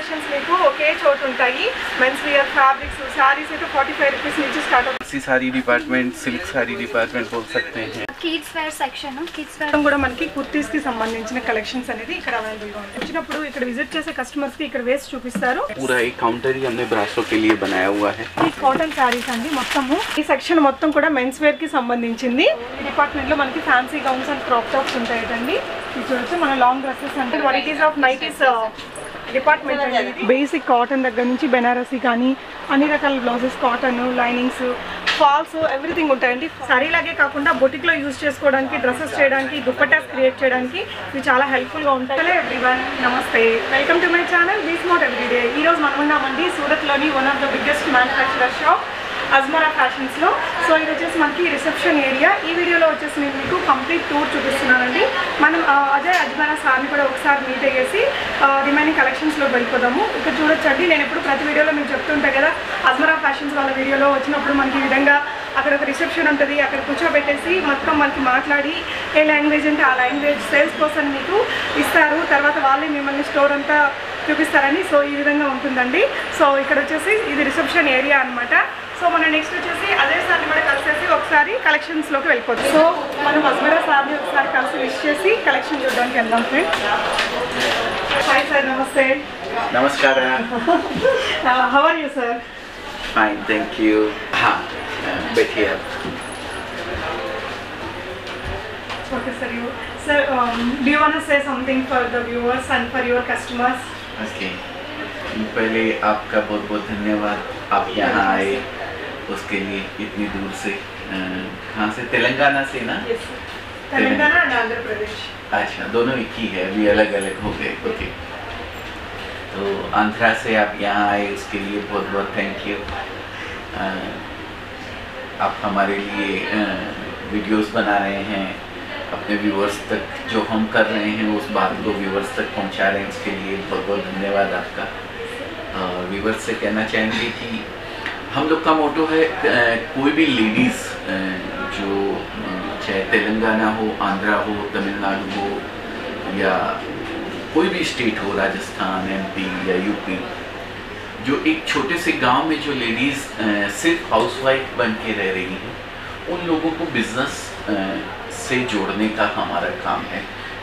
Collections మీకు ఒకే చోట ఉంటాయి. మెన్స్ వేర్ ఫ్యాబ్रिक्स साड़ीज అయితే 45 రూపాయస్ నుంచి స్టార్ట్ అవుతుంది. Sari department, silk sari department बोल सकते हैं. Kids where section, kids where కూడా మనకి కుర్తీస్ కి సంబంధించిన కలెక్షన్స్ అనేది ఇక్కడ అవైలబుల్ గా ఉంటాయి. వచ్చినప్పుడు ఇక్కడ విజిట్ చేసే కస్టమర్స్ కి ఇక్కడ వేసి చూపిస్తారు. पूरा एक काउंटर ही हमने ब्रासो के लिए बनाया हुआ है. ఈ కాటన్ సారీస్ అండి మొత్తము. ఈ సెక్షన్ మొత్తం కూడా మెన్స్ వేర్ కి సంబంధించింది. డిపార్ట్మెంట్ లో మనకి fancy gowns and crop tops ఉంటాయండి. ఇది చూడొచ్చు మన లాంగ్ డ్రెస్సెస్ అంటే వెరైటీస్ ఆఫ్ నైటీస్ డిపార్ట్మెంట్ అండి. బేసిక్ కాటన్ దగ్గర నుంచి బెనారసీ కానీ అన్ని రకాల blouses, cotton linings, falls everything ఉంటాయండి. సారీ లాగే కాకుండా బొటిక్ లో యూజ్ చేసుకోవడానికి, డ్రెస్సెస్ చేయడానికి, దుపట్టాస్ క్రియేట్ చేయడానికి ఇవి చాలా హెల్ప్ఫుల్ గా ఉంటాయి. Hello everyone, namaste, welcome to my channel be smart everyday. ఈ రోజు మనం ఉన్నామండి సూరత్ లోని one of the biggest manufacturer shop Ajmera fashions లో. సో ఇది వచ్చేసి మనకి రిసెప్షన్ ఏరియా. ఈ వీడియోలో వచ్చేసి నేను మీకు కంప్లీట్ టూర్ చూపిస్తున్నానండి. మనం అజయ్ అజ్మరా సార్ని కూడా ఒకసారి మీట్ అయ్యేసి రిమైనింగ్ కలెక్షన్స్ లో వెళ్ళిపోదాము. ఇక్కడ చూడొచ్చండి, నేను ఎప్పుడు ప్రతి వీడియోలో మీకు చెప్తుంటాను కదా, అజ్మరా ఫ్యాషన్స్ వాళ్ళ వీడియోలో వచ్చినప్పుడు మనకి ఈ విధంగా అక్కడ ఒక రిసెప్షన్ ఉంటుంది. అక్కడ కూర్చోబెట్టేసి మొత్తం మనకి మాట్లాడి ఏ లాంగ్వేజ్ అంటే ఆ లాంగ్వేజ్ సేల్స్ పర్సన్ మీకు ఇస్తారు. తర్వాత వాళ్ళే మిమ్మల్ని స్టోర్ అంతా చూపిస్తారని. సో ఈ విధంగా ఉంటుందండి. సో ఇక్కడ వచ్చేసి ఇది రిసెప్షన్ ఏరియా అనమాట. సో మనం నెక్స్ట్ వచ్చేసి అదే సార్ని కూడా కలిసేసి ఒకసారి కలెక్షన్స్లోకి వెళ్ళిపోతాం. సో మనం అజ్మరా సార్ని ఒకసారి కలిసి విష్ చేసి కలెక్షన్ చూడడానికి వెళ్దాం friends. Hi sir, namaste. Namaskar. How are you sir? Fine, thank you. हाँ, बैठिए आप. Okay sir, do you want to say something for the viewers and for your customers? Okay, पहले आपका बहुत बहुत धन्यवाद. आप यहाँ आए उसके लिए इतनी दूर से. कहाँ से? तेलंगाना से ना? Yes sir. Telangana and Andhra Pradesh. अच्छा, दोनों एक ही है, अभी अलग अलग हो गए. ओके, तो आंध्रा से आप यहाँ आए उसके लिए बहुत बहुत थैंक यू. आप हमारे लिए वीडियोस बना रहे हैं, अपने व्यूअर्स तक जो हम कर रहे हैं उस बात को व्यूअर्स तक पहुंचा रहे हैं, उसके लिए बहुत बहुत धन्यवाद आपका. व्यूअर्स से कहना चाहेंगे कि हम लोग का मोटो है कोई भी लेडीज़ जो चाहे तेलंगाना हो, आंध्रा हो, तमिलनाडु हो या कोई भी स्टेट हो, राजस्थान, एमपी या यूपी, जो एक छोटे से गांव में जो लेडीज़ सिर्फ हाउसवाइफ बन के रह रही हैं, उन लोगों को बिजनेस से जोड़ने का हमारा काम है.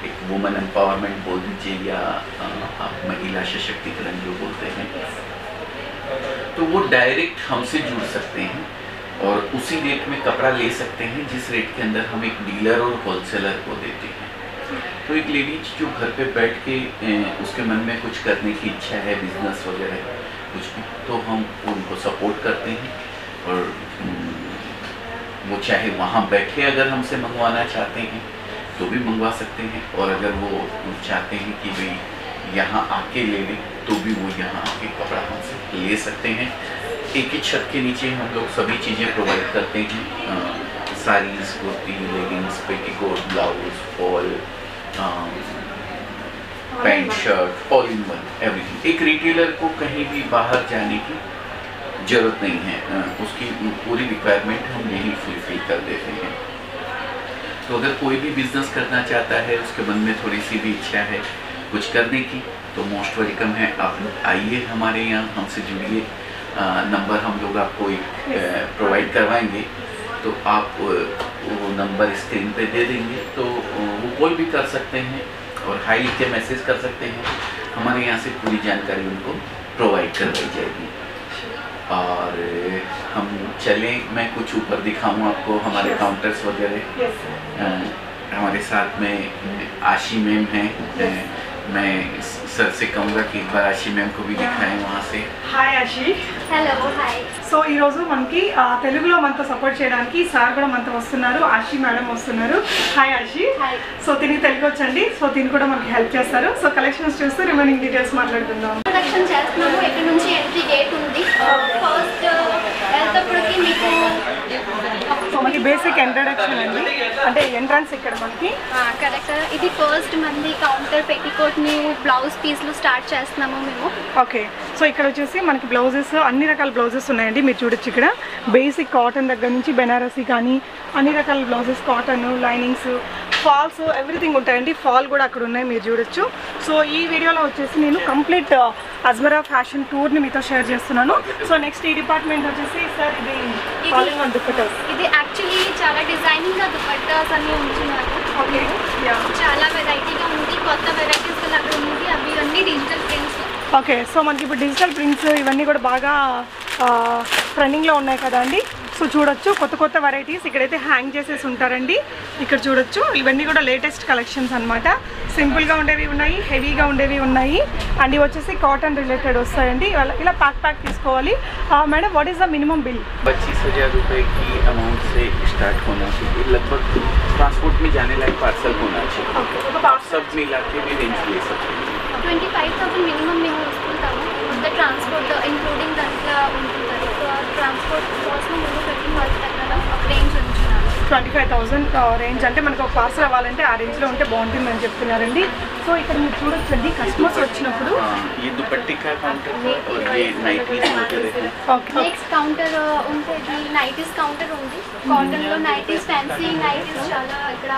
एक वुमेन एम्पावरमेंट बोल दीजिए या आप महिला सशक्तिकरण जो बोलते हैं, तो वो डायरेक्ट हमसे जुड़ सकते हैं और उसी रेट में कपड़ा ले सकते हैं जिस रेट के अंदर हम एक डीलर और होलसेलर को देते हैं. तो एक लेडीज जो घर पे बैठ के उसके मन में कुछ करने की इच्छा है, बिजनेस वगैरह कुछ भी, तो हम उनको सपोर्ट करते हैं. और वो चाहे वहाँ बैठे अगर हमसे मंगवाना चाहते हैं तो भी मंगवा सकते हैं, और अगर वो चाहते हैं कि भाई यहाँ आके ले लें तो भी वो यहाँ आके कपड़ा हमसे ले सकते हैं. एक ही छत के नीचे हम लोग सभी चीज़ें प्रोवाइड करते हैं. Saris, kurti, leggings, petticoat, blouse, fall, pant, shirt, all in one, everything. एक रिटेलर को कहीं भी बाहर जाने की ज़रूरत नहीं है, उसकी पूरी रिक्वायरमेंट हम यहीं फुलफिल कर देते हैं. तो अगर कोई भी बिजनेस करना चाहता है, उसके मन में थोड़ी सी भी इच्छा है कुछ करने की, तो मोस्ट वेलकम है. आप लोग आइए हमारे यहाँ, हमसे जुड़िए. नंबर हम लोग आपको एक प्रोवाइड करवाएंगे, तो आप वो नंबर स्क्रीन पे दे देंगे, तो वो कॉल भी कर सकते हैं और हाई लिख के मैसेज कर सकते हैं. हमारे यहाँ से पूरी जानकारी उनको प्रोवाइड करवाई जाएगी. और हम चलें, मैं कुछ ऊपर दिखाऊँ आपको हमारे काउंटर्स वगैरह. हमारे साथ में आशी मैम हैं. मैं सर से कहूँगा कि एक बार आशी मैम को भी दिखाएं वहाँ से. Hi Ashi. Hello hi. So ఈరోజు మనకి తెలుగులో మనతో సపోర్ట్ చేయడానికి సార్ కూడా మనతో వస్తున్నారు, ఆశి మేడం వస్తున్నారు. హాయ్ ఆశి. సో తిని తెలుగు వచ్చండి, సో తిని కూడా మనకి హెల్ప్ చేస్తారు. సో కలెక్షన్స్ చూస్తూ రిమైనింగ్ డీటెయిల్స్ మాట్లాడుకుందాం. ప్రొడక్షన్ చేస్తున్నాము. ఇక్కడ నుంచి ఎంట్రీ గేట్ ఉంది. ఫస్ట్ వెళ్తేప్పటికి మీకు సో మనకి బేసిక్ ఇంట్రడక్షన్ అండి, అంటే ఎంట్రన్స్ ఇక్కడ మనకి కరెక్ట్. ఇది ఫస్ట్ మంది కౌంటర్ పెట్టికోట్ని బ్లౌజ్ పీస్లు స్టార్ట్ చేస్తున్నాము మేము. ఓకే, సో ఇక్కడ వచ్చేసి మనకి బ్లౌజెస్ అన్ని రకాల బ్లౌజెస్ ఉన్నాయండి. మీరు చూడొచ్చు ఇక్కడ బేసిక్ కాటన్ దగ్గర నుంచి బెనారసీ కానీ అన్ని రకాల blouses, cotton linings, falls everything ఉంటాయండి. ఫాల్ కూడా అక్కడ ఉన్నాయి, మీరు చూడొచ్చు. సో ఈ వీడియోలో వచ్చేసి నేను కంప్లీట్ అజ్మరా ఫ్యాషన్ టూర్ని మీతో షేర్ చేస్తున్నాను. సో నెక్స్ట్ ఈ డిపార్ట్మెంట్ వచ్చేసి సార్ ఇది ఆల్ ఇన్ వన్ దుపట్టాస్. ఇది యాక్చువల్లీ చాలా డిజైనింగ్గా దుపట్టాస్ అన్ని ఉంటున్నారు. ఓకే, చాలా వెరైటీగా ఉంది, కొత్త వెరైటీస్ అక్కడ ఉంది. అవి అన్ని డిజిటల్ ప్రింట్స్. ఓకే, సో మనకి ఇప్పుడు డిజిటల్ ప్రింట్స్ ఇవన్నీ కూడా బాగా ట్రెండింగ్లో ఉన్నాయి కదా అండి. సో చూడొచ్చు కొత్త కొత్త వెరైటీస్ ఇక్కడైతే హ్యాంగ్ చేసేసి ఉంటారండి. ఇక్కడ చూడొచ్చు ఇవన్నీ కూడా లేటెస్ట్ కలెక్షన్స్ అనమాట. సింపుల్గా ఉండేవి ఉన్నాయి, హెవీగా ఉండేవి ఉన్నాయి, అండ్ ఇవి వచ్చేసి కాటన్ రిలేటెడ్ వస్తాయండి. ఇలా ప్యాక్ తీసుకోవాలి. Madam what is the minimum bill? 25,000 रुपये की अमाउंट से स्टार्ट होना चाहिए. लगभग ट्रांसपोर्ट में जाने लायक पार्सल होना चाहिए. आप सब मिला के भी रेंज ले सकते हैं. 25,000 మినిమం మేము తీసుకుంటాము. ద ట్రాన్స్పోర్ట్ ఇంక్లూడింగ్ దాంట్లో ఉంటుంది. సో ట్రాన్స్పోర్ట్ కోసం మేము 15 వాళ్ళ దగ్గర ఒక రేంజ్ ఉంచున్నాము. 25,000 రేంజ్ అంటే మనకు ఒక పార్సల్ అవ్వాలంటే ఆ రేంజ్లో ఉంటే బాగుంటుందని చెప్తున్నారండి. సో ఇక్కడ మీరు చూడొచ్చండి కస్టమర్స్ వచ్చినప్పుడు ये दुपट्टे का काउंटर है और ये नाइटीज वगैरह है. ఓకే, నెక్స్ట్ కౌంటర్ ఉంటుంది, నైటీస్ కౌంటర్ ఉంది. కాటన్లో నైటీస్, ఫ్యాన్సీ నైటీస్ చాలా ఇక్కడ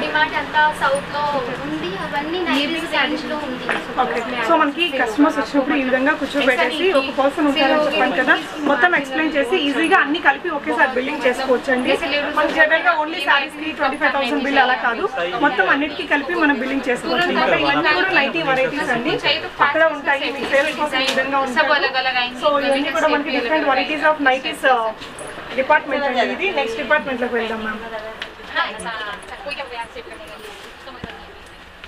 డిమాండ్ అంతా సౌత్లో ఉంది. అవన్నీ నైటీస్ రేంజ్లో ఉంది. ఓకే. సో మనకి కస్టమర్స్ వచ్చినప్పుడు ఈ విధంగా కూర్చోబెట్టేసి ఒక పర్సన్ ఉంటారని చెప్పాను కదా, మొత్తం ఎక్స్ప్లెయిన్ చేసి ఈజీగా అన్ని కలిపి ఒకేసారి బిల్లింగ్ చేసుకోవచ్చు అండి. మనకి జనరల్గా ఓన్లీ శారీస్కి 25,000 బిల్ అలా కాదు, మొత్తం అన్నిటికీ కలిపి మనం బిల్లింగ్ చేసుకోవచ్చు అనమాట. ఇవన్నీ కూడా నైటీ వెరైటీస్ అండి, అక్కడ ఉంటాయి. మీకు సేల్స్ కోసం ఈ విధంగా ఉంటాయి. సో ఇవన్నీ కూడా మనకి different varieties of nighties department అండి. ఇది నెక్స్ట్ డిపార్ట్మెంట్లోకి వెళ్దాం మ్యామ్.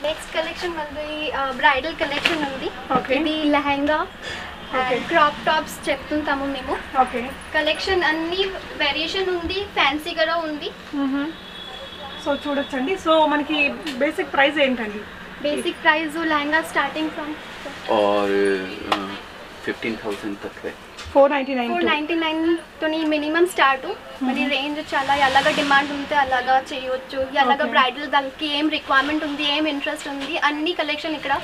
నెక్స్ట్ కలెక్షన్ మనది బ్రైడల్ కలెక్షన్ ఉంది. Okay. ఇది లెహంగా, క్రాప్ టాప్స్ చెప్తుంటాము మేము. ఓకే, కలెక్షన్ అన్ని వేరియేషన్ ఉంది, ఫ్యాన్సీ కూడా ఉంది. సో చూడొచ్చండి. సో మనకి బేసిక్ ప్రైస్ ఏంటండి? Basic price lehenga starting from और 15,000 तक है. 499 499 తోని మినిమం స్టార్ట్. మరి రేంజ్ చాలా ఎలాగ డిమాండ్ ఉంటే అలాగా చేయవచ్చు. ఎలాగ బ్రైడల్ దానికి ఏం రిక్వైర్మెంట్ ఉంది, ఏం ఇంట్రెస్ట్ ఉంది, అన్ని కలెక్షన్ ఇక్కడ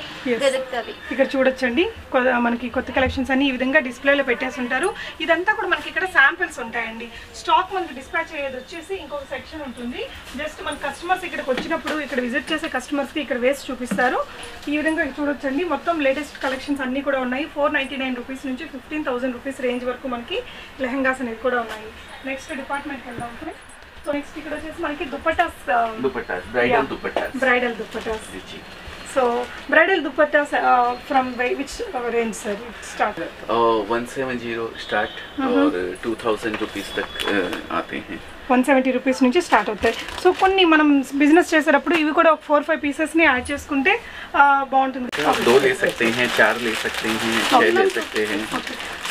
దొరుకుతుంది. ఇక్కడ చూడొచ్చండి మనకి కొత్త కలెక్షన్స్ అన్ని ఈ విధంగా డిస్ప్లేలో పెట్టేసి ఉంటారు. ఇదంతా కూడా మనకి ఇక్కడ శాంపిల్స్ ఉంటాయండి. స్టాక్ మనకి డిస్పాచ్ అయ్యేది వచ్చేసి ఇంకొక సెక్షన్ ఉంటుంది. జస్ట్ మన కస్టమర్స్ ఇక్కడికి వచ్చినప్పుడు ఇక్కడ విజిట్ చేసే కస్టమర్స్కి ఇక్కడ వేసి చూపిస్తారు. ఈ విధంగా చూడొచ్చండి మొత్తం లేటెస్ట్ కలెక్షన్స్ అన్నీ కూడా ఉన్నాయి. 499 రూపీస్ నుంచి 15,000 రూపీస్ రేంజ్ వరకు మనకి లెహంగాస్ అనేవి కూడా ఉన్నాయి. నెక్స్ట్ డిపార్ట్మెంట్కి వెళ్దాం. సో నెక్స్ట్ ఇక్కడ వచ్చేసి మనకి dupattas, bridal dupattas. So bridal dupattas from which range sir start? 170 start और 2000 रुपीस तक आते हैं. 170 రూపీస్ నుంచి స్టార్ట్ అవుతాయి. సో కొన్ని మనం బిజినెస్ చేసేటప్పుడు ఇవి కూడా ఒక 4-5 పీసెస్ని యాడ్ చేసుకుంటే బాగుంటుంది. 2 ले सकते हैं, 4 ले सकते हैं, 6 ले सकते हैं.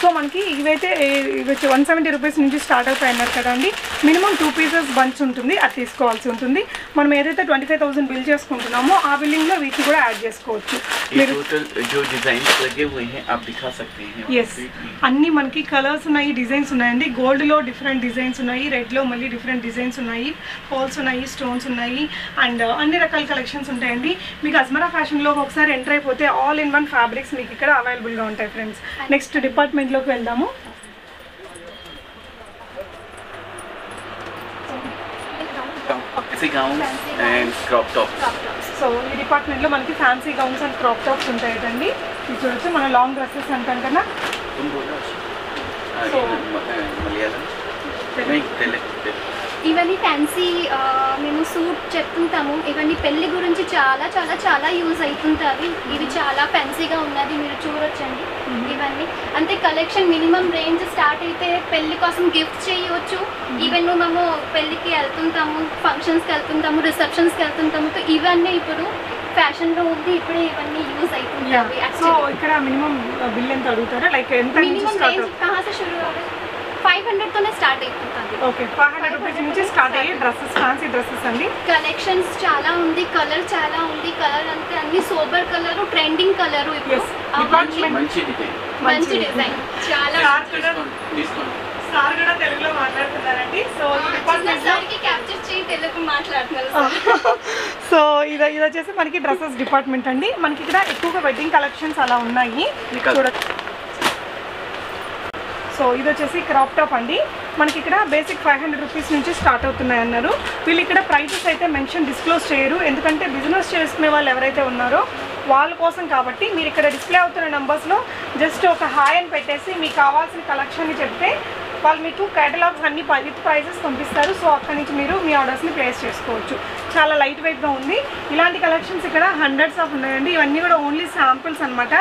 సో మనకి ఇవైతే ఇవి 170 రూపీస్ నుంచి స్టార్ట్ అవుతాయి అన్నారు కదండి. మినిమం 2 పీసెస్ బంచ్ ఉంటుంది, అది తీసుకోవాల్సి ఉంటుంది. మనం ఏదైతే 25,000 బిల్ చేసుకుంటున్నామో ఆ బిల్లింగ్లో వీటిని కూడా యాడ్ చేసుకోవచ్చు. ఎస్, అన్నీ మనకి కలర్స్ ఉన్నాయి, డిజైన్స్ ఉన్నాయండి. గోల్డ్లో డిఫరెంట్ డిజైన్స్ ఉన్నాయి, రెడ్లో మళ్ళీ డిఫరెంట్ డిజైన్స్ ఉన్నాయి, పోల్స్ ఉన్నాయి, స్టోన్స్ ఉన్నాయి, అండ్ అన్ని రకాల కలెక్షన్స్ ఉంటాయండి. మీకు అజ్మరా ఫ్యాషన్లో ఒకసారి ఎంటర్ అయిపోతే ఆల్ ఇన్ వన్ ఫ్యాబ్రిక్స్ మీకు ఇక్కడ అవైలబుల్గా ఉంటాయి ఫ్రెండ్స్. నెక్స్ట్ డిపార్ట్మెంట్లోకి వెళ్దాము. సో ఈ డిపార్ట్మెంట్లో మనకి fancy gowns and crop tops ఉంటాయండి. ఇది చూడొచ్చు, మన లాంగ్ డ్రెస్సెస్ అంటాం కదా. ఇవన్నీ ఫ్యాన్సీ మేము సూట్ చెప్తుంటాము. ఇవన్నీ పెళ్లి గురించి చాలా చాలా చాలా యూజ్ అవుతుంటుంది. ఇది చాలా ఫ్యాన్సీగా ఉన్నది, మీరు చూడొచ్చండి. ఇవన్నీ అంతే కలెక్షన్ మినిమం రేంజ్ స్టార్ట్ అయితే పెళ్లి కోసం గిఫ్ట్ చేయవచ్చు. ఈవెన్ మేము పెళ్ళికి వెళ్తుంటాము, ఫంక్షన్స్కి వెళ్తుంటాము, రిసెప్షన్స్కి వెళ్తుంటాము. ఇవన్నీ ఇప్పుడు ఫ్యాషన్లో ఉంది, ఇప్పుడే ఇవన్నీ యూజ్ అవుతుంది. సో ఇక్కడ మినిమం బిల్ ఎంత అడుగుతారా? లైక్ ఎంత మినిమం రేంజ్ కహా సే షురూ అవుతుంది? 500 తోనే స్టార్ట్ అవుతుంది. ఓకే, 500 రూపీస్ నుంచి స్టార్ట్ అయ్యే డ్రెస్సెస్, ఫ్యాన్సీ డ్రెస్సెస్ అండి. కలెక్షన్స్ చాలా ఉంది, కలర్ చాలా ఉంది. కలర్ అంతే అన్ని సోబర్ కలర్, ట్రెండింగ్ కలర్. మంచి డిజైన్ చాలా. సార్ కూడా తెలుగులో మాట్లాడుతున్నారండి. సో సార్కి క్యాప్చర్ చేయి, తెలుగు మాట్లాడుతున్నారు. సో ఇది వచ్చేసి మనకి డ్రెస్సెస్ డిపార్ట్మెంట్ అండి. మనకి ఇక్కడ ఎక్కువగా వెడ్డింగ్ కలెక్షన్స్ అలా ఉన్నాయి చూడొచ్చు. సో ఇది వచ్చేసి క్రాప్ టాప్ అండి. మనకి ఇక్కడ బేసిక్ 500 రూపీస్ నుంచి స్టార్ట్ అవుతున్నాయి అన్నారు. వీళ్ళు ఇక్కడ ప్రైసెస్ అయితే మెన్షన్ డిస్క్లోజ్ చేయరు, ఎందుకంటే బిజినెస్ చేసుకునే వాళ్ళు ఎవరైతే ఉన్నారో వాళ్ళ కోసం కాబట్టి మీరు ఇక్కడ డిస్ప్లే అవుతున్న నెంబర్స్లో జస్ట్ ఒక హాయ్ అని పెట్టేసి మీకు కావాల్సిన కలెక్షన్ని చెప్తే వాళ్ళు మీకు కేటలాగ్స్ అన్ని విత్ ప్రైజెస్ పంపిస్తారు. సో అక్కడి నుంచి మీరు మీ ఆర్డర్స్ని ప్లేస్ చేసుకోవచ్చు. చాలా లైట్ వెయిట్గా ఉంది. ఇలాంటి కలెక్షన్స్ ఇక్కడ హండ్రెడ్స్ ఆఫ్ ఉన్నాయండి. ఇవన్నీ కూడా ఓన్లీ శాంపుల్స్ అనమాట.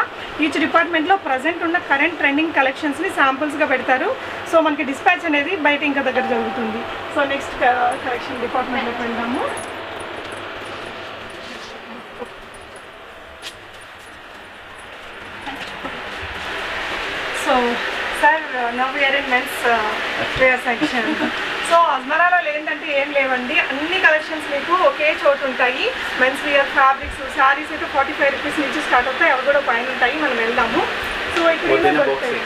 ఈచ్ డిపార్ట్మెంట్లో ప్రజెంట్ ఉన్న కరెంట్ ట్రెండింగ్ కలెక్షన్స్ని శాంపుల్స్గా పెడతారు. సో మనకి డిస్పాచ్ అనేది బయట ఇంకా దగ్గర జరుగుతుంది. సో నెక్స్ట్ కలెక్షన్ డిపార్ట్మెంట్లోకి వెళ్దాము. So sir now we are in men's wear section. So అజ్మరాలో ఏంటంటే ఏం లేవండి, అన్ని కలెక్షన్స్ మీకు ఒకే చోటు ఉంటాయి. మెన్స్ వేర్ ఫ్యాబ్రిక్స్ శారీస్ అయితే 45 రూపీస్ నుంచి స్టార్ట్ అవుతాయి. అవి కూడా పైన ఉంటాయి. మనం వెళ్దాము. సో ఇక్కడ ఏమేమి దొరుకుతాయి?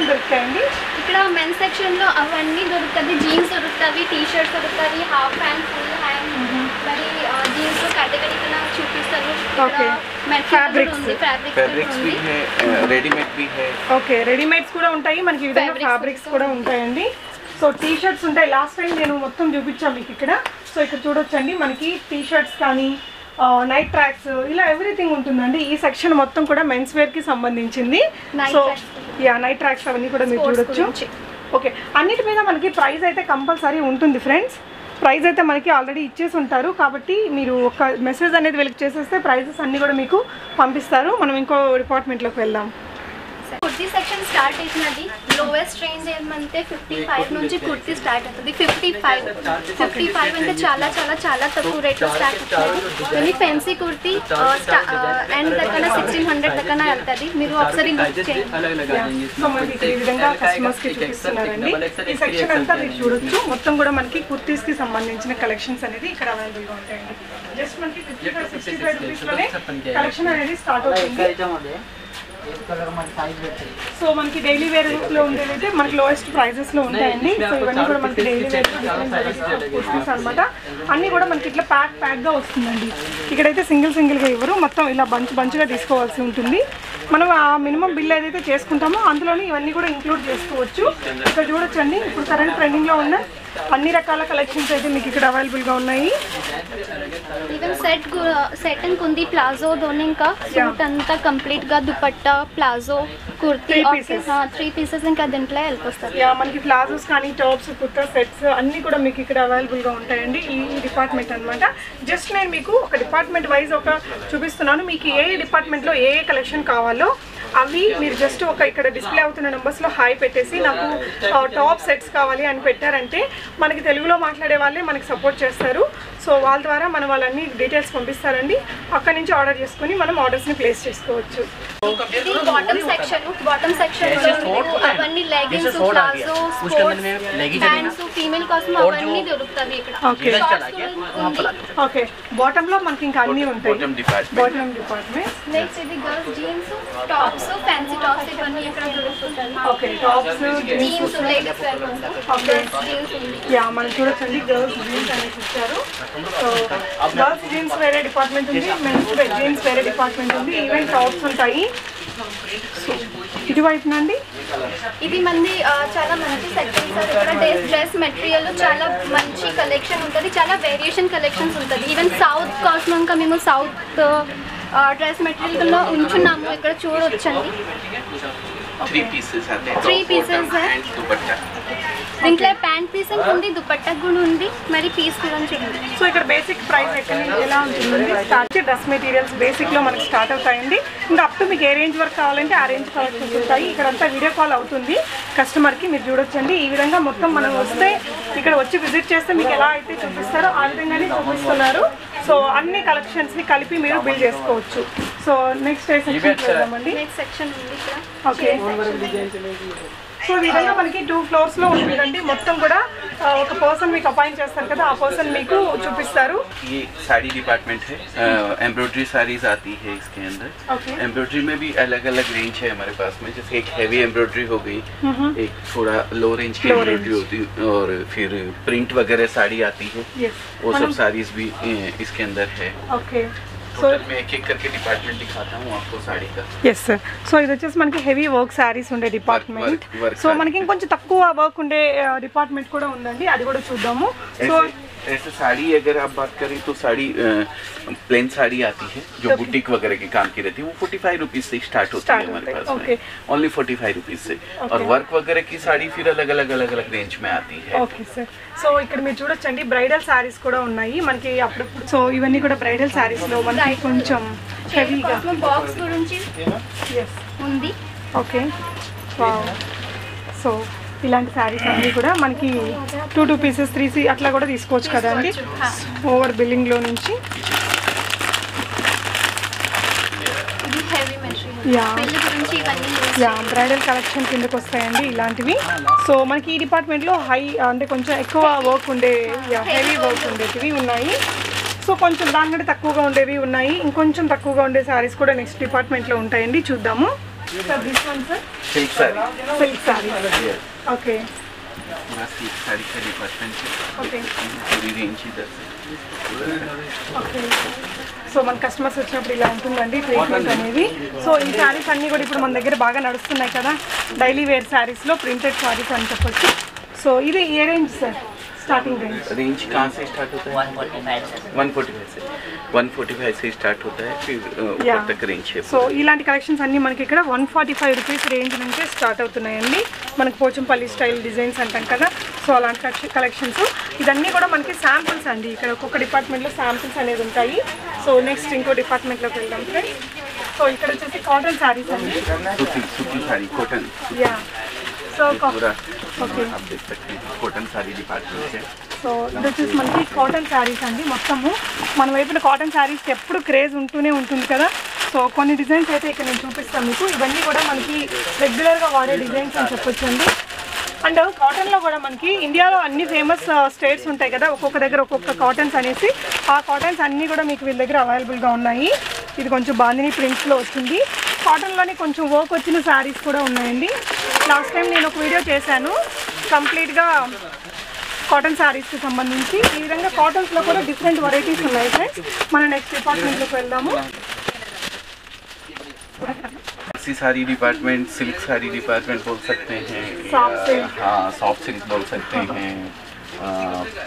దొరుకుతాయండి ఇక్కడ మెన్స్ సెక్షన్లో అవన్నీ దొరుకుతుంది. జీన్స్ దొరుకుతాయి, టీ షర్ట్స్ దొరుకుతాయి, హాఫ్ హ్యాండ్, ఫుల్ హ్యాండ్, మరి జీన్స్ కేటగిరీ చూపిస్తారు. ఓకే, రెడీమేడ్స్ కూడా ఉంటాయి. మనకి ఈ విధంగా ఫ్యాబ్రిక్స్ కూడా ఉంటాయండి. సో టీ షర్ట్స్ ఉంటాయి. లాస్ట్ టైం నేను మొత్తం చూపించాను మీకు ఇక్కడ. సో ఇక్కడ చూడొచ్చండి, మనకి టీ షర్ట్స్ కానీ నైట్ ట్రాక్స్ ఇలా ఎవ్రీథింగ్ ఉంటుందండి. ఈ సెక్షన్ మొత్తం కూడా మెన్స్ వేర్కి సంబంధించింది. సో నైట్ ట్రాక్స్ అవన్నీ కూడా మీరు చూడొచ్చు. ఓకే, అన్నిటి మీద మనకి ప్రైస్ అయితే కంపల్సరీ ఉంటుంది ఫ్రెండ్స్. ప్రైస్ అయితే మనకి ఆల్రెడీ ఇచ్చేసి ఉంటారు కాబట్టి మీరు ఒక మెసేజ్ అనేది వెలికి చేసేస్తే ప్రైజెస్ అన్నీ కూడా మీకు పంపిస్తారు. మనం ఇంకో డిపార్ట్మెంట్లోకి వెళ్దాం. కుర్తీ సెక్షన్ స్టార్ట్ అవుతున్నది. లోయెస్ట్ రేంజ్ ఏమంటే 55 నుంచి కుర్తీ స్టార్ట్ అవుతుంది. 55 అంటే చాలా చాలా చాలా తక్కువ రేట్లో స్టార్ట్ అవుతుంది. కానీ ఫ్యాన్సీ కుర్తీ అండ్ దగ్గర 1600 దగ్గర వెళ్తుంది. మీరు ఒకసారి లుక్ చేయండి. సో మనకి ఈ విధంగా కస్టమర్స్కి చూపిస్తున్నారండి. ఈ సెక్షన్ అంతా మీరు చూడొచ్చు. మొత్తం కూడా మనకి కుర్తీస్కి సంబంధించిన కలెక్షన్స్ అనేది ఇక్కడ అవైలబుల్గా ఉంటాయండి. జస్ట్ మనకి 55-65 రూపీస్లోనే కలెక్షన్ అనేది స్టార్ట్ అవుతుంది. సో మనకి డైలీ వేర్ లో ఉండేదైతే మనకి లోయెస్ట్ ప్రైజెస్ లో ఉంటాయండి. సో ఇవన్నీ కూడా మనకి డైలీ వేర్ అనమాట. అన్ని కూడా మనకి ఇట్లా ప్యాక్ గా వస్తుందండి. ఇక్కడైతే సింగిల్ గా ఇవ్వరు, మొత్తం ఇలా బంచ్గా తీసుకోవాల్సి ఉంటుంది. మనం ఆ మినిమం బిల్ ఏదైతే చేసుకుంటామో అందులోనే ఇవన్నీ కూడా ఇంక్లూడ్ చేసుకోవచ్చు. ఇక్కడ చూడొచ్చండి, ఇప్పుడు కరెంట్ ట్రెండింగ్ లో ఉన్న అన్ని రకాల కలెక్షన్స్ అయితే మీకు ఇక్కడ అవైలబుల్ గా ఉన్నాయి. ఈవెన్ సెట్ అండ్ కుంది ప్లాజో దోని ఇంకా సూట్ అంతా కంప్లీట్ గా దుపట్టా ప్లాజో కుర్తీ 3 పీసెస్ ఇంకా దీంట్లో హెల్ప్ వస్తుంది. మనకి ప్లాజోస్ కానీ టాప్స్ కుర్తా సెట్స్ అన్ని కూడా మీకు ఇక్కడ అవైలబుల్ గా ఉంటాయండి. ఈ డిపార్ట్మెంట్ అనమాట. జస్ట్ నేను మీకు ఒక డిపార్ట్మెంట్ వైజ్ ఒక చూపిస్తున్నాను. మీకు ఏ డిపార్ట్మెంట్ లో ఏ కలెక్షన్ కావాలో అవి మీరు జస్ట్ ఒక ఇక్కడ డిస్ప్లే అవుతున్న నెంబర్స్లో హాయ్ పెట్టేసి నాకు టాప్ సెట్స్ కావాలి అని పెట్టారంటే మనకి తెలుగులో మాట్లాడే వాళ్ళే మనకి సపోర్ట్ చేస్తారు. సో వాళ్ళ ద్వారా మనం వాళ్ళన్ని డీటెయిల్స్ పంపిస్తారండి. అక్కడి నుంచి ఆర్డర్ చేసుకుని మనం ఆర్డర్స్ని ప్లేస్ చేసుకోవచ్చు. ఇది బాటమ్ సెక్షన్ అవన్నీ leggings, palazzo, sports pants female కోసం అవన్నీ దొరుకుతాయి ఇక్కడ. ఓకే, బాటమ్ లో మనకి ఇంకా అన్నీ ఉంటాయి. Bottom department. నెక్స్ట్ ఇది girls jeans, tops, fancy tops ఇవన్నీ ఇక్కడ దొరుకుతాయి. Okay, tops, jeans, ladies wear కోసం. ఓకే, జీన్స్ మనం చూడొచ్చండి గర్ల్స్ జీన్స్ అనేది ఇచ్చారు. సో గర్ల్స్ జీన్స్ వేరే డిపార్ట్మెంట్ ఉంది, మెన్స్ జీన్స్ వేరే డిపార్ట్మెంట్ ఉంది. ఈవెన్ టాప్స్ ఉంటాయి. ఇటువైపునండి ఇది మంది చాలా మంచి సెక్షన్స్. ఇక్కడ డ్రెస్ మెటీరియల్ చాలా మంచి కలెక్షన్ ఉంటుంది. చాలా వేరియేషన్ కలెక్షన్స్ ఉంటుంది. ఈవెన్ సౌత్ కోసం ఇంకా మేము సౌత్ డ్రెస్ మెటీరియల్ లో ఉంచున్నాము. ఇక్కడ చూడొచ్చండి. 3 pieces आते हैं. 3 pieces है. दुपट्टा. దీంట్లో ప్యాంట్ పీస్ ఉంది, దుపట్టా కూడా ఉంది, మరి పీస్ కూడా ఉంది. సో ఇక్కడ బేసిక్ ప్రైస్ ఎలా ఉంటుంది? స్టార్ట్ డ్రెస్ మెటీరియల్స్ బేసిక్ లో మనకి స్టార్ట్ అవుతాయండి. ఇంకా అప్ టు మీకు ఏ రేంజ్ వరకు కావాలంటే ఆ రేంజ్ కలెక్షన్స్ ఉంటాయి. ఇక్కడంతా వీడియో కాల్ అవుతుంది కస్టమర్కి, మీరు చూడొచ్చండి. ఈ విధంగా మొత్తం మనం వస్తే ఇక్కడ వచ్చి విజిట్ చేస్తే మీకు ఎలా అయితే చూపిస్తారో ఆ విధంగానే చూపిస్తున్నారు. సో అన్ని కలెక్షన్స్ని కలిపి మీరు బిల్ చేసుకోవచ్చు. సో నెక్స్ట్ సెక్షన్ చూద్దామండి. నెక్స్ట్ సెక్షన్ ఉంది ఇక్కడ. ఓకే, సో ఈ విధంగా మనకి 2 floors లో ఉంటుందండి. మొత్తం కూడా ఒక పర్సన్ మీకు అపాయింట్ చేస్తారు కదా, ఆ పర్సన్ మీకు చూపిస్తారు. ये साड़ी डिपार्टमेंट है. एम्ब्रॉयडरी साड़ीज आती है इसके अंदर. एम्ब्रॉयडरी में भी अलग अलग रेंज है हमारे पास में. जैसे एक हैवी एम्ब्रॉयडरी हो गई, एक थोड़ा लो रेंज की एम्ब्रॉयडरी होती है, और फिर प्रिंट वगैरह साड़ी आती है. वो सब साड़ीज भी इसके अंदर है. ओके, टोटल मैं एक करके डिपार्टमेंट दिखाता हूँ आपको साड़ी का. Yes sir. సో ఇది వచ్చేసి మనకి హెవీ వర్క్ శారీస్ ఉండే డిపార్ట్మెంట్. సో మనకి ఇంకొంచెం తక్కువ వర్క్ ఉండే డిపార్ట్మెంట్ కూడా ఉందండి, అది కూడా చూద్దాము. సో ऐसे साड़ी अगर आप बात करें तो साड़ी प्लेन साड़ी आती है जो बुटीक वगैरह के काम की रहती है, वो 45 रुपीज से स्टार्ट होती है हमारे पास में, ओनली 45 रुपीज से। और वर्क वगैरह की साड़ी फिर अलग अलग रेंज में आती है। ఓకే సార్, సో ఇక్కడ మీరు చూడొచ్చండి బ్రైడల్ సారీస్ కూడా ఉన్నాయి మనకి అప్పుడప్పుడు. సో ఇవన్నీ కూడా బ్రైడల్ సారీస్ లో మనకి కొంచెం హెవీగా బాక్స్ గురించి ఉంది. Okay, wow. సో ఇలాంటి శారీస్ అన్నీ కూడా మనకి 2 పీసెస్ 3 అట్లా కూడా తీసుకోవచ్చు కదండి ఓవర్ బిల్లింగ్లో నుంచి. యా, బ్రైడల్ కలెక్షన్ కిందకి వస్తాయండి ఇలాంటివి. సో మనకి ఈ డిపార్ట్మెంట్లో హై అంటే కొంచెం ఎక్కువ వర్క్ ఉండే హెవీ వర్క్ ఉండేటివి ఉన్నాయి. సో కొంచెం దానికంటే తక్కువగా ఉండేవి ఉన్నాయి, ఇంకొంచెం తక్కువగా ఉండే శారీస్ కూడా నెక్స్ట్ డిపార్ట్మెంట్లో ఉంటాయండి. చూద్దాము. Sir this one sir silk sari. Silk sari, okay पूरा सिल्क साड़ी का डिपार्टमेंट है। ओके पूरी रेंज इधर से। ఓకే, సో మన కస్టమర్స్ వచ్చినప్పుడు ఇలా ఉంటుందండి ట్రీట్మెంట్ అనేది. సో ఈ శారీస్ అన్నీ కూడా ఇప్పుడు మన దగ్గర బాగా నడుస్తున్నాయి కదా, డైలీ వేర్ శారీస్లో ప్రింటెడ్ శారీస్ అని చెప్పొచ్చు. సో ఇది ఏ రేంజ్ సార్ स्टार्टिंग रेंज कहाँ से स्टार्ट होता है? 145 से स्टार्ट होता है, फिर ऊपर तक रेंज है. సో ఇలాంటి కలెక్షన్స్ అన్నీ మనకి ఇక్కడ 145 రూపీస్ రేంజ్ నుంచే స్టార్ట్ అవుతున్నాయండి. మనకి పోచంపల్లి స్టైల్ డిజైన్స్ అంటాం కదా, సో అలాంటి కలెక్షన్స్ ఇదన్నీ కూడా మనకి శాంపిల్స్ అండి. ఇక్కడ ఒక్కొక్క డిపార్ట్మెంట్లో శాంపిల్స్ అనేది ఉంటాయి. సో నెక్స్ట్ ఇంకో డిపార్ట్మెంట్లోకి వెళ్దాం ఫ్రెండ్స్. సో ఇక్కడ వచ్చేసి కాటన్ శారీస్ అండి, सूती साड़ी कॉटन। యా, సో पूरा ఓకే आप देख सकते हैं कॉटन साड़ी डिपार्टमेंट है। సో ఇది వచ్చేసి మనకి కాటన్ శారీస్ అండి. మొత్తము మన వైపున కాటన్ శారీస్కి ఎప్పుడు క్రేజ్ ఉంటూనే ఉంటుంది కదా. సో కొన్ని డిజైన్స్ అయితే ఇక్కడ నేను చూపిస్తాను మీకు. ఇవన్నీ కూడా మనకి రెగ్యులర్గా వాడే డిజైన్స్ అని చెప్పొచ్చు అండి. అండ్ కాటన్లో కూడా మనకి ఇండియాలో అన్ని ఫేమస్ స్టేట్స్ ఉంటాయి కదా, ఒక్కొక్క దగ్గర ఒక్కొక్క కాటన్స్ అనేసి. ఆ కాటన్స్ అన్నీ కూడా మీకు వీళ్ళ దగ్గర అవైలబుల్గా ఉన్నాయి. ఇది కొంచెం బాందిని ప్రింట్స్లో వచ్చింది. కాటన్లోనే కొంచెం వర్క్ వచ్చిన శారీస్ కూడా ఉన్నాయండి. లాస్ట్ టైం నేను ఒక వీడియో చేశాను కంప్లీట్గా కాటన్ శారీస్కి సంబంధించి. ఈ విధంగా కాటన్స్లో కూడా డిఫరెంట్ వెరైటీస్ ఉన్నాయి ఫ్రెండ్స్. మన నెక్స్ట్ డిపార్ట్మెంట్లోకి వెళ్దాము. Fancy sari department, silk sari department बोल सकते हैं, सॉफ्ट सिल्क, हाँ सॉफ्ट सिल्क बोल सकते हैं,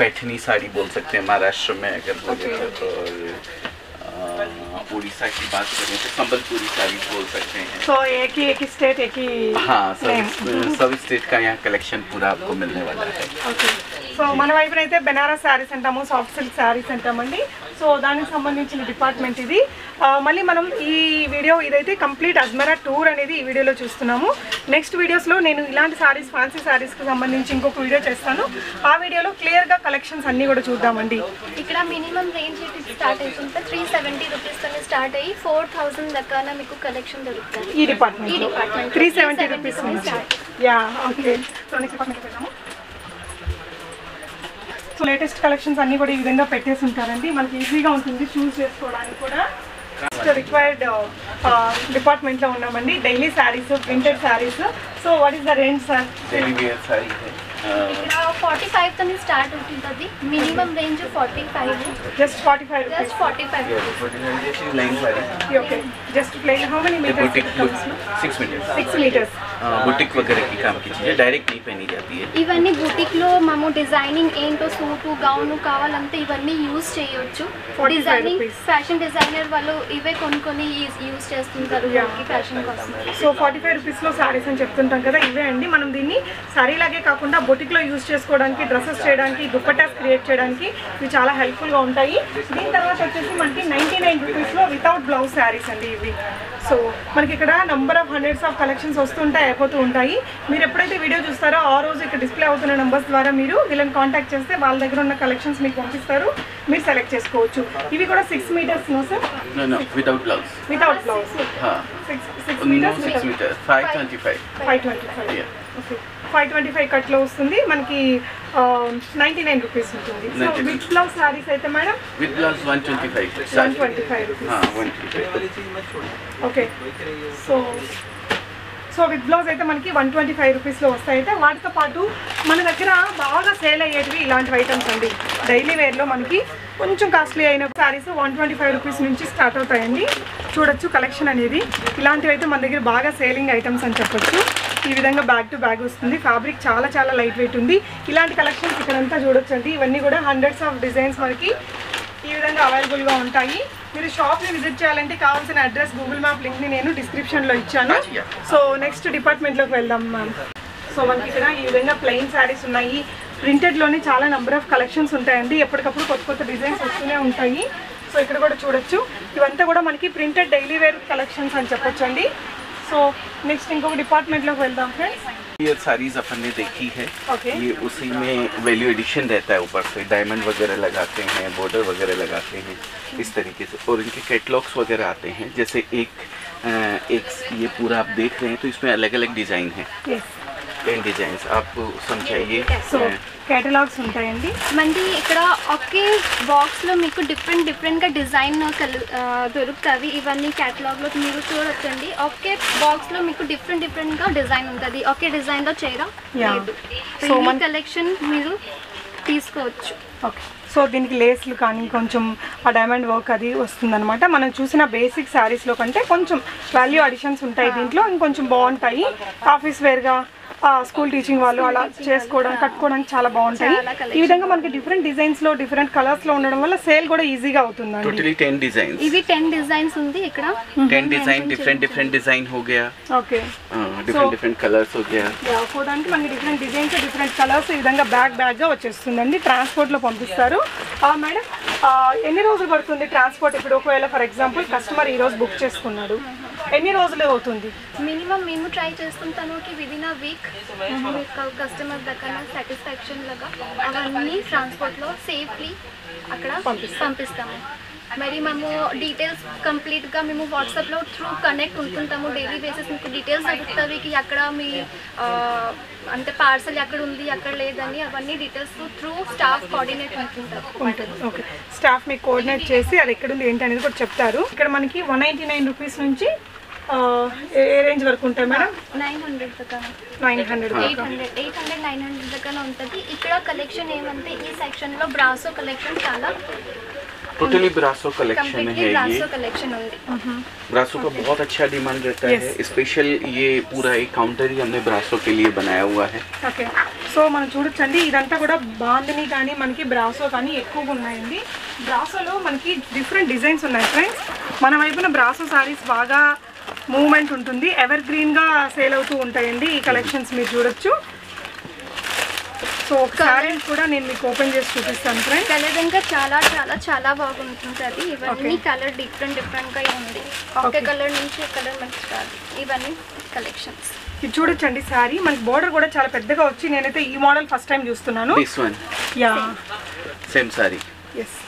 पैठनी साड़ी बोल सकते हैं महाराष्ट्र में अगर बोले तो, उड़ीसा की बात करें तो संबलपुरी साड़ी बोल सकते हैं. సో एक ही स्टेट एक ही हाँ, सब स्टेट का यहाँ कलेक्शन पूरा आपको मिलने वाला है. ఓకే, సో మన వైపున అయితే బెనారస్ శారీస్ అంటాము, సాఫ్ట్ సిల్క్ శారీస్ అంటామండి. సో దానికి సంబంధించిన డిపార్ట్మెంట్ ఇది. మళ్ళీ మనం ఈ వీడియో ఇదైతే కంప్లీట్ అజ్మరా టూర్ అనేది ఈ వీడియోలో చూస్తున్నాము. నెక్స్ట్ వీడియోస్లో నేను ఇలాంటి శారీస్ ఫ్యాన్సీ శారీస్కి సంబంధించి ఇంకొక వీడియో చేస్తాను. ఆ వీడియోలో క్లియర్గా కలెక్షన్స్ అన్నీ కూడా చూద్దామండి. ఇక్కడ మినిమం రేంజ్ స్టార్ట్ అవుతుంది 370 రూపీస్తో స్టార్ట్ అయ్యి 4000 దాకా మీకు కలెక్షన్ దొరుకుతుంది ఈ డిపార్ట్మెంట్ 370 రూపీస్ నుంచి. Yeah, okay. సో నెక్స్ట్ డిపార్ట్మెంట్కి వెళ్దాము. సో లేటెస్ట్ కలెక్షన్స్ అన్నీ కూడా ఈ విధంగా పెట్టేసి ఉంటారండి. మనకి ఈజీగా ఉంటుంది చూస్ చేసుకోవడానికి కూడా. రిక్వైర్డ్ డిపార్ట్మెంట్లో ఉన్నామండి. Daily saris, printed saris. So what is the range sir? Daily wear sari है, ఇక్కడ 45 తో స్టార్ట్ అవుతుంది. Minimum range 45, just 45 rupees. Just 45 line sari okay, just plain. How many meters? Boutique 6 meters. 6 meters. Boutique वगैरह की काम की चीज़ें डायरेक्ट नहीं पहनी जाती है. ఇవన్నీ బుటిక్ లో మేము డిజైనింగ్ ఏంటో సూటు గౌన్ కావాలంటే ఇవన్నీ యూజ్ చేయొచ్చు. 45 డిజైనింగ్ rupees. ఫ్యాషన్ డిజైనర్ వాళ్ళు ఇవే కొన్ని యూజ్ చేస్తుంటారు ఫ్యాషన్ కోసం. సో 45 రూపీస్లో శారీస్ అని చెప్తుంటాం కదా, ఇవే అండి. మనం దీన్ని శారీ లాగే కాకుండా బొటిక్లో యూజ్ చేసుకోవడానికి, డ్రెస్సెస్ చేయడానికి, దుప్పటాస్ క్రియేట్ చేయడానికి ఇవి చాలా హెల్ప్ఫుల్గా ఉంటాయి. దీని తర్వాత వచ్చేసి మనకి 99 రూపీస్లో వితౌట్ బ్లౌజ్ శారీస్ అండి ఇవి. సో మనకి ఇక్కడ number of hundreds of collections వస్తుంటాయి, అయిపోతూ ఉంటాయి. మీరు ఎప్పుడైతే వీడియో చూస్తారో ఆ రోజు ఇక్కడ డిస్ప్లే అవుతున్న నెంబర్స్ ద్వారా మీరు వీళ్ళని కాంటాక్ట్ చేస్తే వాళ్ళ దగ్గర ఉన్న కలెక్షన్స్ మీకు పంపిస్తారు, మీరు సెలెక్ట్ చేసుకోవచ్చు. ఇవి కూడా 6 meters no sir? No, without blouse. Without blouse. हाँ. 6 No, meters 6 meters. 525. 525. Yeah. Okay, 525 కట్లో వస్తుంది మనకి. 99 రూపీస్ ఉంటుంది. సో 99. విత్ బ్లౌజ్ శారీస్ అయితే మేడం With blouse 125. 125 రూపీస్. हाँ 125. ఓకే, సో విత్ బ్లౌజ్ అయితే మనకి 125 రూపీస్లో వస్తాయి. అయితే వాటితో పాటు మన దగ్గర బాగా సేల్ అయ్యేటివి ఇలాంటి ఐటమ్స్ అండి. డైలీ వేర్లో మనకి కొంచెం కాస్ట్లీ అయిన శారీస్ 125 రూపీస్ నుంచి స్టార్ట్ అవుతాయండి. చూడొచ్చు కలెక్షన్ అనేది. ఇలాంటివి అయితే మన దగ్గర బాగా సేలింగ్ ఐటమ్స్ అని చెప్పొచ్చు. ఈ విధంగా బ్యాగ్ టు బ్యాగ్ వస్తుంది. ఫ్యాబ్రిక్ చాలా చాలా లైట్ వెయిట్ ఉంది. ఇలాంటి కలెక్షన్స్ ఇక్కడంతా చూడొచ్చండి. ఇవన్నీ కూడా హండ్రెడ్స్ ఆఫ్ డిజైన్స్ మనకి ఈ విధంగా అవైలబుల్గా ఉంటాయి. మీరు షాప్ని విజిట్ చేయాలంటే కావాల్సిన అడ్రస్ గూగుల్ మ్యాప్ లింక్ని నేను డిస్క్రిప్షన్లో ఇచ్చాను. సో నెక్స్ట్ డిపార్ట్మెంట్లోకి వెళ్దాం మ్యామ్. సో మనకి ఇక్కడ ఈ విధంగా ప్లెయిన్ శారీస్ ఉన్నాయి. ప్రింటెడ్లోనే చాలా నెంబర్ ఆఫ్ కలెక్షన్స్ ఉంటాయండి. ఎప్పటికప్పుడు కొత్త కొత్త డిజైన్స్ వస్తూనే ఉంటాయి. సో ఇక్కడ కూడా చూడొచ్చు. ఇవంతా కూడా మనకి ప్రింటెడ్ డైలీ వేర్ కలెక్షన్స్ అని చెప్పొచ్చండి. సో నెక్స్ట్ ఇంకొక డిపార్ట్మెంట్లోకి వెళ్దాం ఫ్రెండ్స్. ये साड़ीज अपन ने देखी है. Okay. ये उसी में वैल्यू एडिशन रहता है, ऊपर से डायमंड वगैरह लगाते हैं, बॉर्डर वगैरह लगाते हैं इस तरीके से. और इनके कैटलॉग्स वगैरह आते हैं. जैसे एक ये पूरा आप देख रहे हैं तो इसमें अलग अलग डिज़ाइन है. 10 डिजाइन आप समझाइए. సో కేటలాగ్స్ ఉంటాయండి. మనకి ఇక్కడ ఒకే బాక్స్లో మీకు డిఫరెంట్గా డిజైన్ దొరుకుతుంది. ఇవన్నీ క్యాటలాగ్లో మీరు చూడొచ్చండి. ఒకే బాక్స్లో మీకు డిఫరెంట్గా డిజైన్ ఉంటుంది. ఒకే డిజైన్లో చేయడం లేదు. సో మన కలెక్షన్ మీరు తీసుకోవచ్చు. ఓకే. సో దీనికి లేస్లు కానీ కొంచెం ఆ డైమండ్ వర్క్ అది వస్తుందన్నమాట. మనం చూసిన బేసిక్ శారీస్లో కంటే కొంచెం వాల్యూ అడిషన్స్ ఉంటాయి దీంట్లో. ఇంకొంచెం బాగుంటాయి. ఆఫీస్ వేర్గా స్కూల్ టీచింగ్ వాళ్ళు అలా కట్టుకోవడానికి చాలా బాగుంటాయి. ఈ విధంగా మనకి డిఫరెంట్ డిజైన్స్ లో డిఫరెంట్ కలర్స్ లో ఉండడం వల్ల సేల్ కూడా ఈజీగా అవుతుంది. Totally 10 design. ఇవి 10 డిజైన్స్ ఉంది ఇక్కడ. 10 डिजाइन डिफरेंट डिजाइन हो गया. ఓకే. डिफरेंट कलर्स हो गया. కోదానికి మనకి డిఫరెంట్ డిజైన్స్ డిఫరెంట్ కలర్స్ ఈ విధంగా బ్యాగ్ గా వచ్చేస్తుందండి. ట్రాన్స్పోర్ట్ లో పంపిస్తారు. మేడం ఎన్ని రోజులు పడుతుంది ట్రాన్స్పోర్ట్? ఇప్పుడు ఒకవేళ ఫర్ ఎగ్జాంపుల్ కస్టమర్ ఈ రోజు బుక్ చేసుకున్నాడు, ఎన్ని రోజులు అవుతుంది? మినిమం మేము ట్రై చేస్తుంటాను కి విదిన్ అ వీక్ కస్టమర్ దగ్గర సాటిస్ఫాక్షన్ లాగా అవన్నీ ట్రాన్స్పోర్ట్లో సేఫ్లీ అక్కడ పంపిస్తాము. మరి మేము డీటెయిల్స్ కంప్లీట్గా మేము వాట్సాప్లో త్రూ కనెక్ట్ ఉంటుంటాము. డైలీ బేసిస్ మీకు డీటెయిల్స్ దొరుకుతాయి కి అక్కడ మీ అంటే పార్సల్ ఎక్కడ ఉంది ఎక్కడ లేదని అవన్నీ డీటెయిల్స్ త్రూ స్టాఫ్ కోఆర్డినేట్ ఉంటుంది. ఓకే. స్టాఫ్ మీకు కోఆర్డినేట్ చేసి అది ఎక్కడ ఉంది ఏంటి అనేది కూడా చెప్తారు. ఇక్కడ మనకి 199 రూపీస్ నుంచి ఏ రేంజ్ వరకు ఉంటాయి మేడం? 900 దాకా 900 800 900 దాకా ఉంటుంది. ఇక్కడ కలెక్షన్ ఏమంటే ఈ సెక్షన్లో బ్రాసో కలెక్షన్ చాలా टोटली ब्रासो कलेक्शन है. ब्रासो कलेक्शन ఉంది. ब्रासो का बहुत अच्छा डिमांड रहता है. स्पेशल ये पूरा एक काउंटर ही हमने ब्रासो के लिए बनाया हुआ है. ఓకే. సో మనం చూడొచ్చండి ఇదంతా కూడా బాందిని కానీ మనకి బ్రాసో కానీ ఎక్కువగా ఉన్నాయండి. బ్రాసోలో మనకి డిఫరెంట్ డిజైన్స్ ఉన్నాయి ఫ్రెండ్స్. మన వైపున బ్రాసో సారీస్ బాగా మూవ్మెంట్ ఉంటుంది. ఎవర్ గ్రీన్గా సేల్ అవుతూ ఉంటాయండి ఈ కలెక్షన్స్ మీరు చూడొచ్చు. సో ఒకసారి కూడా నేను మీకు ఓపెన్ చేసి చూపిస్తాను ఫ్రెండ్స్. కలర్ ఇంకా చాలా చాలా చాలా బాగుంటుంది. ఇవన్నీ కలర్ డిఫరెంట్గా ఉంది. ఒకే కలర్ నుంచి కలర్ మంచి కాదు. ఇవన్నీ కలెక్షన్స్ ఇది చూడొచ్చండి. శారీ మనకి బోర్డర్ కూడా చాలా పెద్దగా వచ్చి నేనైతే ఈ మోడల్ ఫస్ట్ టైం చూస్తున్నాను. This one. Yeah same sari. Yes.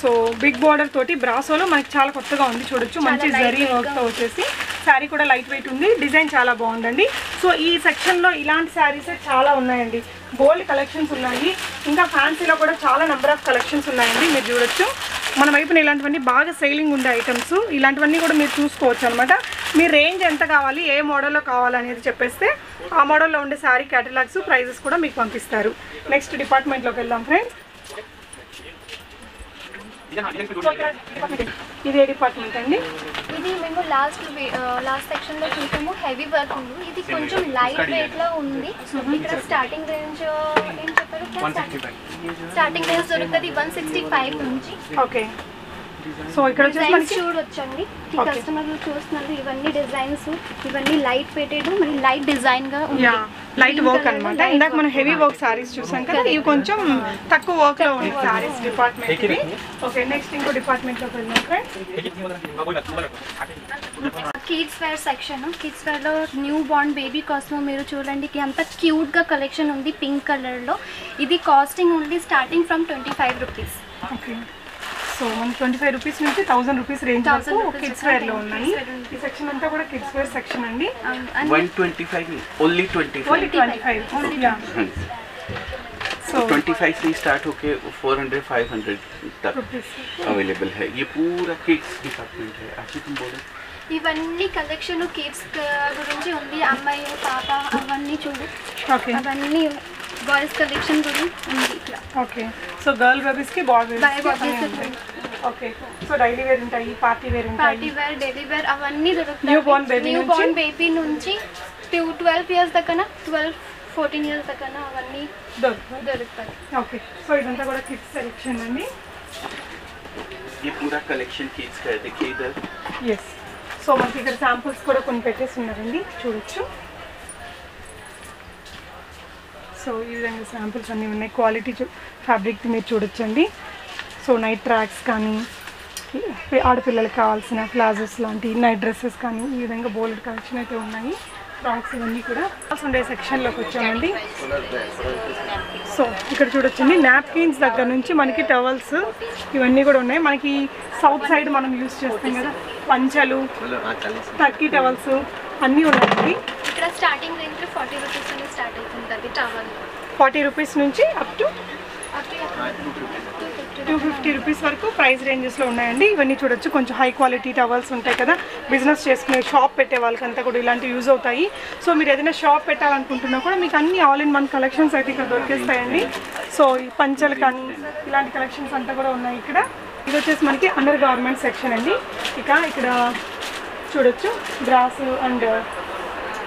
So big border తోటి బ్రాసోలో మనకి చాలా కొత్తగా ఉంది చూడొచ్చు. మంచి జరీ వర్క్తో వచ్చేసి శారీ కూడా లైట్ వెయిట్ ఉంది. డిజైన్ చాలా బాగుందండి. సో ఈ సెక్షన్లో ఇలాంటి శారీసే చాలా ఉన్నాయండి. గోల్డ్ కలెక్షన్స్ ఉన్నాయి. ఇంకా ఫ్యాన్సీలో కూడా చాలా నెంబర్ ఆఫ్ కలెక్షన్స్ ఉన్నాయండి. మీరు చూడొచ్చు మన వైపున ఇలాంటివన్నీ బాగా సేలింగ్ ఉండే ఐటమ్స్. ఇలాంటివన్నీ కూడా మీరు చూసుకోవచ్చు అనమాట. మీ రేంజ్ ఎంత కావాలి, ఏ మోడల్లో కావాలనేది చెప్పేస్తే ఆ మోడల్లో ఉండే శారీ కేటలాగ్స్ ప్రైజెస్ కూడా మీకు పంపిస్తారు. నెక్స్ట్ డిపార్ట్మెంట్లోకి వెళ్దాం ఫ్రెండ్స్. ఇదే డిపార్ట్మెంట్ అండి. ఇది మేము లాస్ట్ సెక్షన్లో చూసాము. హెవీ వర్క్ ఉంది. ఇది కొంచెం లైట్ వెయిట్లో ఉంది. ఇక్కడ స్టార్టింగ్ రేంజ్ ఏం చెప్పారు? స్టార్టింగ్ రేంజ్ దొరుకుతుంది 165 నుంచి. ఓకే. సో ఇక్కడ డిజైన్స్ చూడొచ్చండి. ఈ కస్టమర్ చూస్తున్నారు. ఇవన్నీ డిజైన్స్ ఇవన్నీ లైట్ వెయిటెడ్ మరి లైట్ డిజైన్గా ఉంది. లైట్ వర్క్ అనమాట. ఇందాక మనం హెవీ వర్క్ సారీస్ చూసాం కదా, ఇవి కొంచెం తక్కువ వర్క్ లో ఉంది సారీస్ డిపార్ట్మెంట్. ఓకే. నెక్స్ట్ ఇంకో డిపార్ట్మెంట్ లోకి వెళ్దాం friends. Kids wear section. Kids wear లో న్యూ బార్న్ బేబీ కోసం మీరు చూడండి ఎంత క్యూట్ గా కలెక్షన్ ఉంది పింక్ కలర్ లో. ఇది costing only starting from 25 rupees. Okay. So మనకి 25 రూపీస్ నుంచి 1000 రూపీస్ రేంజ్ వరకు కిడ్స్ వేర్ లో ఉన్నాయి. ఈ సెక్షన్ అంతా కూడా కిడ్స్ వేర్ సెక్షన్ అండి. 125 ఓన్లీ 25. ఓన్లీ 25. యా. సో 25 से स्टार्ट होके 400-500 तक अवेलेबल है. ये पूरा किड्स डिपार्टमेंट है. आपसे तुम बोलो. ఇవన్నీ కలెక్షన్ కిడ్స్ గురించి ఉంది. అమ్మాయి పాప అవన్నీ చూడు. ఓకే. అవన్నీ బాయ్స్ కలెక్షన్ కూడా ఉంది ఇక్కడ. ఓకే. సో గర్ల్ బేబీస్ కి boy babies. Okay. So daily wear ఉంటాయి, పార్టీ వేర్ ఉంటాయి. పార్టీ వేర్, డైలీ వేర్ అవన్నీ దొరుకుతాయి. న్యూ బోర్న్ బేబీ నుంచి 12 ఇయర్స్ దాకా 12-14 ఇయర్స్ దాకా అవన్నీ దొరుకుతాయి. ఓకే, సో ఇదంతా కూడా కిడ్స్ సెలెక్షన్ అండి. ये पूरा कलेक्शन किड्स का है, देखिए इधर. ఎస్, సో మనకి ఇక్కడ శాంపుల్స్ కూడా కొన్ని పెట్టేసి ఉన్నారండి, చూడొచ్చు. సో ఈ విధంగా శాంపుల్స్ అన్నీ ఉన్నాయి. క్వాలిటీ ఫ్యాబ్రిక్ మీరు చూడొచ్చండి. సో నైట్ ట్రాక్స్ కానీ, ఆడపిల్లలకు కావాల్సిన ప్లాజోస్ లాంటి నైట్ డ్రెస్సెస్ కానీ, ఈ విధంగా బోల్డ్ కలెక్షన్ అయితే ఉన్నాయి. ఫ్రాక్స్ ఇవన్నీ కూడా ఉండే సెక్షన్లోకి వచ్చామండి. సో ఇక్కడ చూడొచ్చండి, నాప్కిన్స్ దగ్గర నుంచి మనకి టవల్స్ ఇవన్నీ కూడా ఉన్నాయి. మనకి సౌత్ సైడ్ మనం యూజ్ చేస్తాం కదా, పంచలు, టర్కీ టవల్స్ అన్నీ ఉన్నాయండి. ఇక్కడ స్టార్టింగ్ రేంజ్ 40 రూపీస్ నుంచి స్టార్ట్ అవుతుంది టవల్. 40 రూపీస్ నుంచి అప్ టు 250 రూపీస్ వరకు ప్రైస్ రేంజెస్లో ఉన్నాయండి. ఇవన్నీ చూడొచ్చు, కొంచెం హై క్వాలిటీ టవల్స్ ఉంటాయి కదా, బిజినెస్ చేసుకునే షాప్ పెట్టే వాళ్ళకంతా కూడా ఇలాంటివి యూజ్ అవుతాయి. సో మీరు ఏదైనా షాప్ పెట్టాలనుకుంటున్నా కూడా మీకు అన్ని ఆల్ ఇన్ వన్ కలెక్షన్స్ అయితే ఇక్కడ దొరికేస్తాయండి. సో ఈ పంచలు కానీ ఇలాంటి కలెక్షన్స్ అంతా కూడా ఉన్నాయి ఇక్కడ. ఇది వచ్చేసి మనకి అండర్ గార్మెంట్ సెక్షన్ అండి. ఇక్కడ చూడొచ్చు, బ్రాస్ అండ్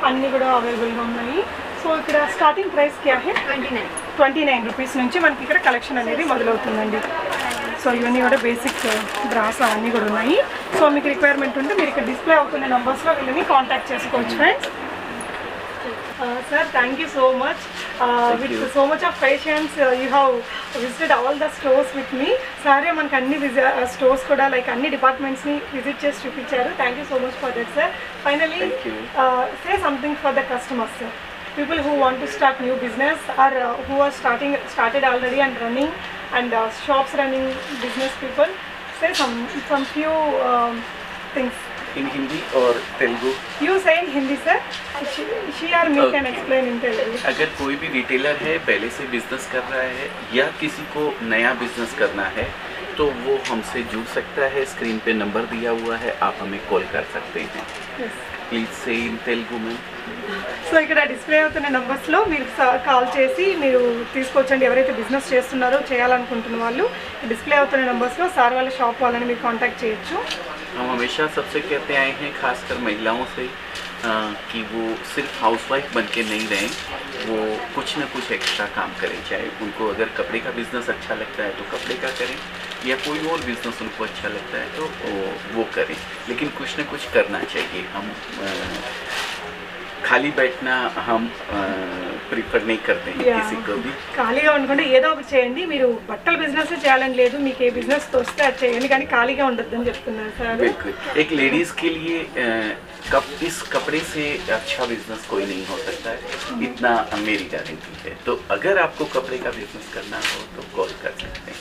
అన్నీ కూడా అవైలబుల్గా ఉన్నాయి. సో ఇక్కడ స్టార్టింగ్ ప్రైస్ క్యా హై? 29 రూపీస్ నుంచి మనకి ఇక్కడ కలెక్షన్ అనేది మొదలవుతుందండి. సో ఇవన్నీ కూడా బేసిక్ బ్రాస్ అవన్నీ కూడా ఉన్నాయి. సో మీకు రిక్వైర్మెంట్ ఉంటే మీరు ఇక్కడ డిస్ప్లే అవుతున్న నెంబర్స్లో వీళ్ళని కాంటాక్ట్ చేసుకోవచ్చు friends. Sir, thank you so much. With so much of patience you have visited all the stores with me. సారే మనకి అన్ని స్టోర్స్ కూడా లైక్ అన్ని డిపార్ట్మెంట్స్ని విజిట్ చేసి చూపించారు. Thank you so much for that sir. Finally say something for the customers sir. People who want to start new business or who are started already and running and shops running business people, say some few things in Hindi or Telugu. You say in Hindi sir, she or me can explain in Telugu. अगर कोई भी retailer है, पहले से business कर रहा है या किसी को नया बिजनेस करना है तो वो हमसे जुड़ सकता है. स्क्रीन पे नंबर दिया हुआ है, आप हमें कॉल कर सकते हैं. Yes. प्लीज से इन तेलुगु में. సో ఇక్కడ డిస్ప్లే అవుతున్న నెంబర్స్లో మీరు కాల్ చేసి మీరు తీసుకోవచ్చండి. ఎవరైతే బిజినెస్ చేస్తున్నారో చేయాలనుకుంటున్న వాళ్ళు డిస్ప్లే అవుతున్న నెంబర్స్లో సార్ వాళ్ళ షాప్ వాళ్ళని మీరు కాంటాక్ట్ చేయొచ్చు. हम हमेशा सबसे कहते आए हैं, खासकर महिलाओं से, कि वो सिर्फ हाउसवाइफ बन के नहीं रहें, वो कुछ ना कुछ एक्स्ट्रा काम करें. चाहे उनको अगर कपड़े का बिज़नेस अच्छा लगता है तो कपड़े का करें, या कोई और बिज़नेस उनको अच्छा लगता है तो वो करें, लेकिन कुछ ना कुछ करना चाहिए. हम खाली बैठना हम ప్రిఫర్ नहीं करते हैं किसी को भी. ఖాళీగా ఉండకుండా ఏదో ఒకటి చేయండి. మీరు బట్టల బిజినెస్ చేయాలని లేదు, మీకు ఏ బిజినెస్ తోస్తే అది చేయండి, కానీ ఖాళీగా ఉండొద్దని చెప్తున్నారు సార్. बिल्कुल. एक लेडीज के लिए इस कपड़े से अच्छा बिजनेस कोई नहीं हो सकता है, इतना मेरी गारंटी है. तो अगर आपको कपड़े का बिजनेस करना हो तो कॉल कर सकते हैं.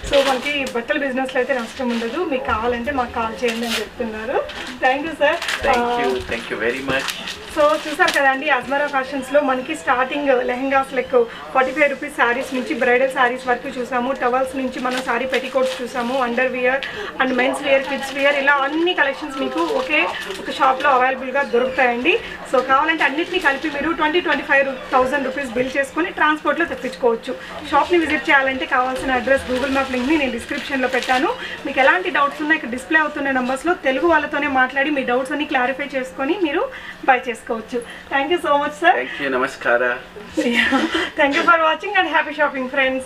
సో మనకి బట్టల బిజినెస్లో అయితే నష్టం ఉండదు, మీకు కావాలంటే మాకు కాల్ చేయండి అని చెప్తున్నారు. Thank you sir. Thank you very much. So చూసారు కదండి, అజ్మరా ఫ్యాషన్స్లో మనకి స్టార్టింగ్ లెహెంగాస్ లెక్క 45 రూపీస్ శారీస్ నుంచి బ్రైడల్ శారీస్ వరకు చూసాము. టవల్స్ నుంచి మనం శారీ పెట్టికోట్స్ చూసాము, underwear and men's wear, kids wear, ఇలా అన్ని కలెక్షన్స్ మీకు ఒక షాప్లో అవైలబుల్గా దొరుకుతాయండి. సో కావాలంటే అన్నింటినీ కలిపి మీరు 20-25,000 రూపీస్ బిల్ చేసుకొని ట్రాన్స్పోర్ట్లో తెప్పించుకోవచ్చు. షాప్ని విజిట్ చేయాలంటే కావాల్సిన అడ్రస్ గూగుల్ మ్యాప్ లింక్ని నేను డిస్క్రిప్షన్లో పెట్టాను. మీకు ఎలాంటి డౌట్స్ ఉన్నా ఇక్కడ డిస్ప్లే అవుతున్న నెంబర్స్లో తెలుగు వాళ్ళతోనే మాట్లాడి మీ డౌట్స్ అన్ని క్లారిఫై చేసుకొని మీరు బై చేసుకోవచ్చు. Thank you so much sir. Thank you. నమస్కారం. Thank you for watching and happy shopping friends.